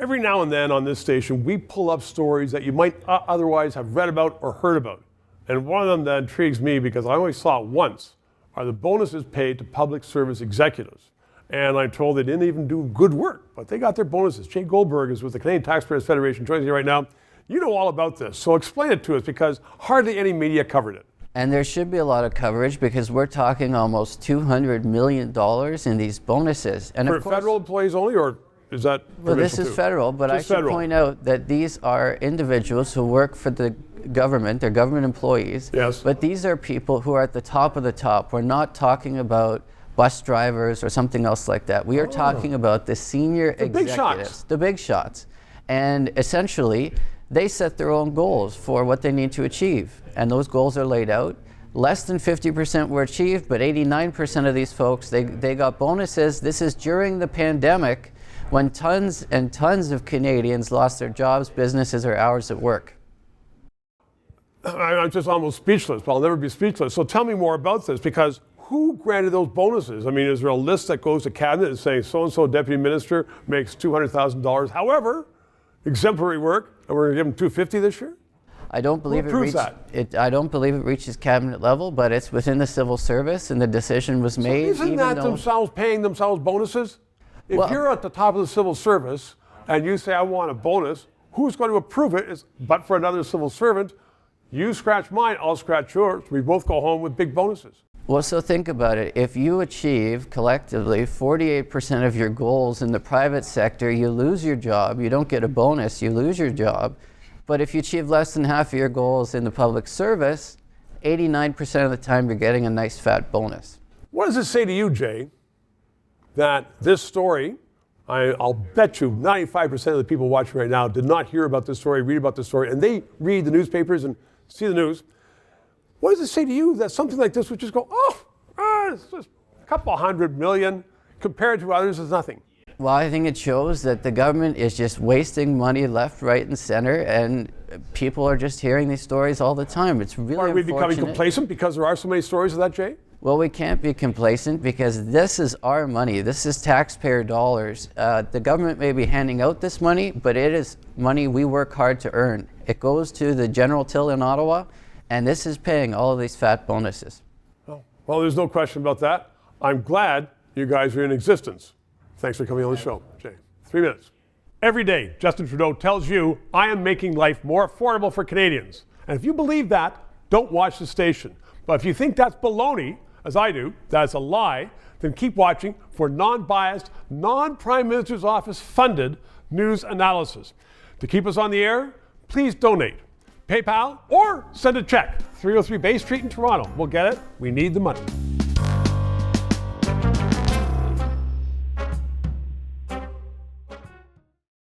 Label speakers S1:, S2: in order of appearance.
S1: Every now and then on this station, we pull up stories that you might otherwise have read about or heard about. And one of them that intrigues me, because I only saw it once, are the bonuses paid to public service executives. And I'm told they didn't even do good work, but they got their bonuses. Jay Goldberg is with the Canadian Taxpayers Federation, joins me right now. You know all about this, so explain it to us, because hardly any media covered it.
S2: And there should be a lot of coverage, because we're talking almost $200 million in these bonuses. And
S1: for
S2: of course,
S1: federal employees only, or is that
S2: well, this is
S1: too?
S2: federal, but I should point out that these are individuals who work for the government, they're government employees.
S1: Yes.
S2: But these are people who are at the top of the top. We're not talking about bus drivers or something else like that. We are talking about the senior executives, the big shots. And essentially, they set their own goals for what they need to achieve. And those goals are laid out. Less than 50% were achieved, but 89% of these folks, they got bonuses. This is during the pandemic, when tons and tons of Canadians lost their jobs, businesses, or hours at work.
S1: I'm just almost speechless, but I'll never be speechless. So tell me more about this, because who granted those bonuses? I mean, is there a list that goes to cabinet and saying so-and-so deputy minister makes $200,000? However, exemplary work, and we're going to give them $250 this year?
S2: I don't believe I don't believe it reaches cabinet level, but it's within the civil service, and the decision was made.
S1: So isn't that themselves paying themselves bonuses? If you're at the top of the civil service and you say, I want a bonus, who's going to approve it? But for another civil servant, you scratch mine, I'll scratch yours. We both go home with big bonuses.
S2: Well, so think about it. If you achieve collectively 48% of your goals in the private sector, you lose your job. You don't get a bonus, you lose your job. But if you achieve less than half of your goals in the public service, 89% of the time you're getting a nice fat bonus.
S1: What does it say to you, Jay, that this story, I'll bet you 95% of the people watching right now did not hear about this story, read about this story, and they read the newspapers and see the news. What does it say to you that something like this would just go, it's just a couple $100 million, compared to others is nothing?
S2: Well, I think it shows that the government is just wasting money left, right, and center, and people are just hearing these stories all the time. It's really unfortunate. Are we becoming
S1: complacent because there are so many stories of that, Jay?
S2: Well, we can't be complacent, because this is our money. This is taxpayer dollars. The government may be handing out this money, but it is money we work hard to earn. It goes to the general till in Ottawa, and this is paying all of these fat bonuses.
S1: Well, there's no question about that. I'm glad you guys are in existence. Thanks for coming on the show, Jay. 3 minutes. Every day, Justin Trudeau tells you, I am making life more affordable for Canadians. And if you believe that, don't watch the station. But if you think that's baloney, as I do, that's a lie, then keep watching for non-biased, non-Prime Minister's Office funded news analysis. To keep us on the air, please donate. PayPal or send a check. 303 Bay Street in Toronto. We'll get it. We need the money.